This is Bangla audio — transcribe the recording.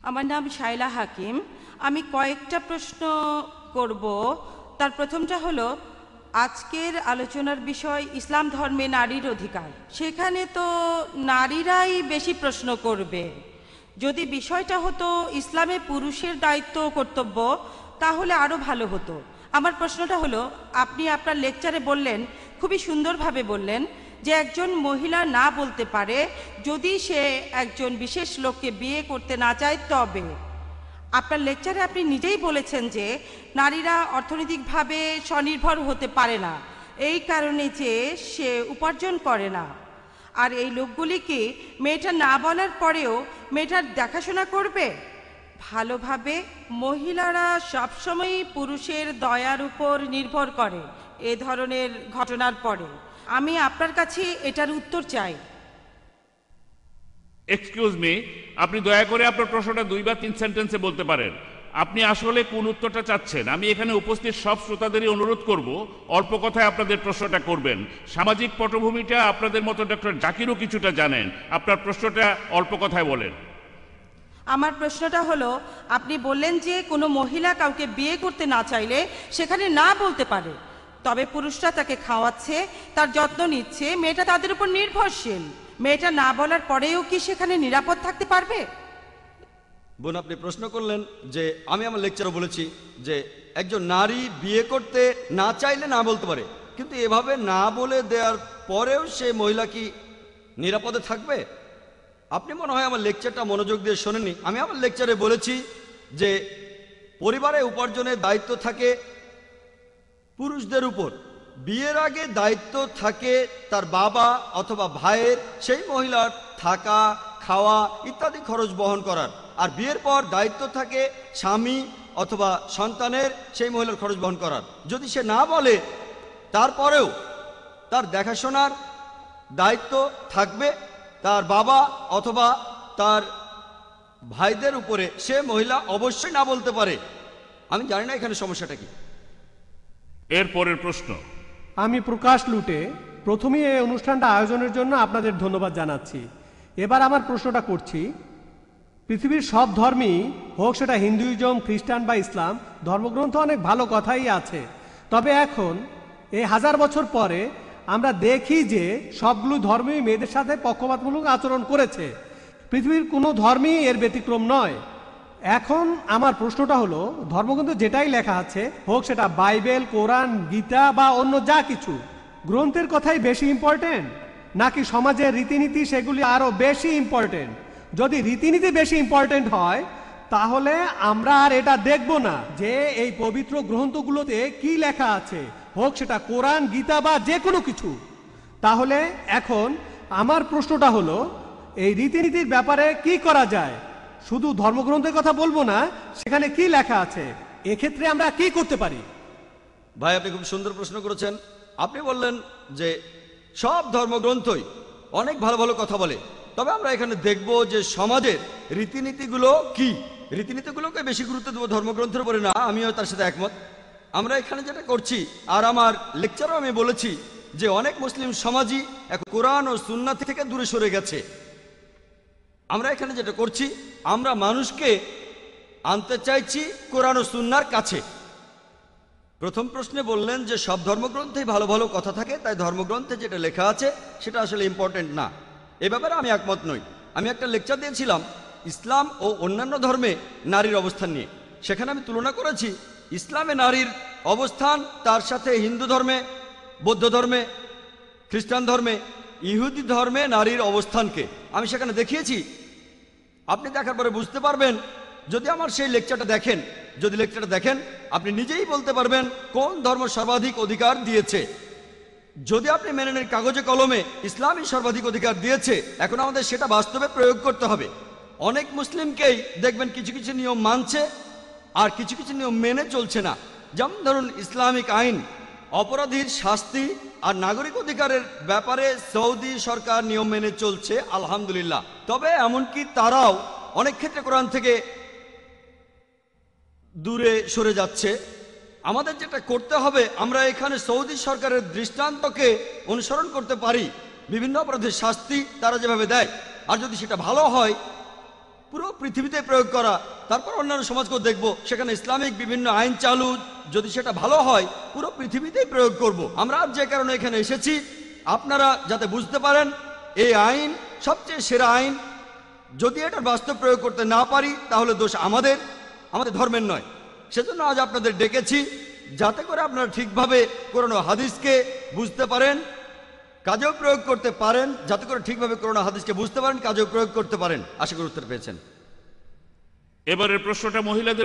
আমার নাম শাইলা হাকিম। আমি কয়েকটা প্রশ্ন করব। তার প্রথমটা হলো, আজকের আলোচনার বিষয় ইসলাম ধর্মে নারীর অধিকার। সেখানে তো নারীরাই বেশি প্রশ্ন করবে। যদি বিষয়টা হতো ইসলামে পুরুষের দায়িত্ব ও কর্তব্য, তাহলে আরও ভালো হতো। আমার প্রশ্নটা হলো, আপনি আপনার লেকচারে বললেন, খুবই সুন্দরভাবে বললেন, যে একজন মহিলা না বলতে পারে যদি সে একজন বিশেষ লোককে বিয়ে করতে না চায়। তবে আপনার লেকচারে আপনি নিজেই বলেছেন যে নারীরা অর্থনৈতিকভাবে স্বনির্ভর হতে পারে না, এই কারণে যে সে উপার্জন করে না। আর এই লোকগুলিকে মেয়েটা না বলার পরেও মেয়েটার দেখাশোনা করবে ভালোভাবে। মহিলারা সবসময়ই পুরুষের দয়ার উপর নির্ভর করে এ ধরনের ঘটনার পরে। আমি আপনার কাছে এটার উত্তর চাই। এক্সকিউজ মি, আপনি দয়া করে আপনার প্রশ্নটা 2 বা 3 সেন্টেন্সে বলতে পারেন। আপনি আসলে কোন উত্তরটা চাচ্ছেন? আমি এখানে উপস্থিত সব শ্রোতাদেরই অনুরোধ করব অল্প কথায় আপনাদের প্রশ্নটা করবেন। সামাজিক পটভূমিটা আপনাদের মতো ডক্টর জাকিরও কিছুটা জানেন। আপনার প্রশ্নটা অল্প কথায় বলেন। আমার প্রশ্নটা হলো, আপনি বললেন যে কোনো মহিলা কাউকে বিয়ে করতে না চাইলে সেখানে না বলতে পারে, তবে পুরুষরা তাকে খাওয়াচ্ছে, তার যত্ন নিচ্ছে, মেয়েটা তাদের উপর নির্ভরশীল। মেয়েটা না বলার পরেও কি সেখানে নিরাপদ থাকতে পারবে? বোন, আপনি প্রশ্ন করলেন যে আমি আমার লেকচারে বলেছি যে একজন নারী বিয়ে করতে না চাইলে না বলতে পারে, কিন্তু এভাবে না বলে দেওয়ার পরেও সে মহিলা কি নিরাপদে থাকবে? আপনি মনে হয় আমার লেকচারটা মনোযোগ দিয়ে শোনেননি। আমি আমার লেকচারে বলেছি যে পরিবারে উপার্জনের দায়িত্ব থাকে পুরুষদের উপর। বিয়ের আগে দায়িত্ব থাকে তার বাবা অথবা ভাইয়ের সেই মহিলার থাকা, খাওয়া ইত্যাদি খরচ বহন করার। আর বিয়ের পর দায়িত্ব থাকে স্বামী অথবা সন্তানের সেই মহিলার খরচ বহন করার। যদি সে না বলে তারপরেও তার দেখাশোনার দায়িত্ব থাকবে তার বাবা অথবা তার ভাইদের উপরে। সে মহিলা অবশ্যই না বলতে পারে। আমি জানি না এখানে সমস্যাটা কি। এরপরের প্রশ্ন। আমি প্রকাশ লুটে প্রথমেই এই অনুষ্ঠানটা আয়োজনের জন্য আপনাদের ধন্যবাদ জানাচ্ছি। এবার আমার প্রশ্নটা করছি, পৃথিবীর সব ধর্মই হোক সেটা হিন্দুইজম, খ্রিস্টান বা ইসলাম, ধর্মগ্রন্থ অনেক ভালো কথাই আছে। তবে এখন এই 1000 বছর পরে আমরা দেখি যে সবগুলো ধর্মই মেয়েদের সাথে পক্ষপাতমূলক আচরণ করেছে। পৃথিবীর কোনো ধর্মই এর ব্যতিক্রম নয়। এখন আমার প্রশ্নটা হলো, ধর্মগ্রন্থে যেটাই লেখা আছে, হোক সেটা বাইবেল, কোরআন, গীতা বা অন্য যা কিছু, গ্রন্থের কথাই বেশি ইম্পর্টেন্ট নাকি সমাজের রীতিনীতি সেগুলি আরো বেশি ইম্পর্টেন্ট? যদি রীতিনীতি বেশি ইম্পর্টেন্ট হয় তাহলে আমরা আর এটা দেখব না যে এই পবিত্র গ্রন্থগুলোতে কি লেখা আছে, হোক সেটা কোরআন, গীতা বা যে কোনো কিছু। তাহলে এখন আমার প্রশ্নটা হলো, এই রীতিনীতির ব্যাপারে কি করা যায়? শুধু ধর্মগ্রন্থের কথা বলবো না, সেখানে কি লেখা আছে, এক্ষেত্রে আমরা কি করতে পারি? ভাই, আপনি খুব সুন্দর প্রশ্ন করেছেন। আপনি বললেন যে সব ধর্মগ্রন্থই অনেক ভালো ভালো কথা বলে, তবে আমরা এখানে দেখব যে সমাজের রীতিনীতিগুলো কি। রীতিনীতিগুলোকে বেশি গুরুত্ব দেবো ধর্মগ্রন্থের উপরে না, আমিও তার সাথে একমত। আমরা এখানে যেটা করছি, আর আমার লেকচারও আমি বলেছি যে অনেক মুসলিম সমাজই এখন কোরআন ও সুন্নাহ থেকে দূরে সরে গেছে। আমরা এখানে যেটা করছি, আমরা মানুষকে আনতে চাইছি কোরআন ও সুন্নাহর কাছে। প্রথম প্রশ্নে বললেন যে সব ধর্মগ্রন্থেই ভালো ভালো কথা থাকে, তাই ধর্মগ্রন্থে যেটা লেখা আছে সেটা আসলে ইম্পর্টেন্ট না। এ ব্যাপারে আমি একমত নই। আমি একটা লেকচার দিয়েছিলাম ইসলাম ও অন্যান্য ধর্মে নারীর অবস্থান নিয়ে। সেখানে আমি তুলনা করেছি ইসলামে নারীর অবস্থান তার সাথে হিন্দু ধর্মে, বৌদ্ধ ধর্মে, খ্রিস্টান ধর্মে, ইহুদি ধর্মে নারীর অবস্থানকে আমি সেখানে দেখিয়েছি। আপনি দেখার পরে বুঝতে পারবেন, যদি আমার সেই লেকচারটা দেখেন, যদি লেকচারটা দেখেন আপনি নিজেই বলতে পারবেন কোন ধর্ম সর্বাধিক অধিকার দিয়েছে। যদি আপনি মেনে নেন কাগজে কলমে ইসলামই সর্বাধিক অধিকার দিয়েছে, এখন আমাদের সেটা বাস্তবে প্রয়োগ করতে হবে। অনেক মুসলিমকেই দেখবেন কিছু কিছু নিয়ম মানছে আর কিছু কিছু নিয়ম মেনে চলছে না। যেমন ধরুন ইসলামিক আইন, অপরাধীর শাস্তি আর নাগরিক অধিকারের ব্যাপারে সৌদি সরকার নিয়ম মেনে চলছে, আলহামদুলিল্লাহ। তবে এমনকি তারাও অনেক ক্ষেত্রে কোরআন থেকে দূরে সরে যাচ্ছে। আমাদের যেটা করতে হবে, আমরা এখানে সৌদি সরকারের দৃষ্টান্তকে অনুসরণ করতে পারি। বিভিন্ন অপরাধের শাস্তি তারা যেভাবে দেয়, আর যদি সেটা ভালো হয়, পুরো পৃথিবীতে প্রয়োগ করা, তারপর অন্যান্য সমাজকেও দেখব সেখানে ইসলামিক বিভিন্ন আইন চালু, যদি সেটা ভালো হয় পুরো পৃথিবীতেই প্রয়োগ করব। আমরা আজ যে কারণে এখানে এসেছি আপনারা যাতে বুঝতে পারেন এই আইন সবচেয়ে সেরা আইন। যদি এটার বাস্তব প্রয়োগ করতে না পারি তাহলে দোষ আমাদের ধর্মের নয়। সেজন্য আজ আপনাদের ডেকেছি যাতে করে আপনারা ঠিকভাবে কোরআন ও হাদিসকে বুঝতে পারেন, কাজেও প্রয়োগ করতে পারেন, যাতে করে ঠিকভাবে কোরআন ও হাদিসকে বুঝতে পারেন, কাজেও প্রয়োগ করতে পারেন। আশা করি উত্তর পেয়েছেন। এবারের প্রশ্নটা মহিলাদের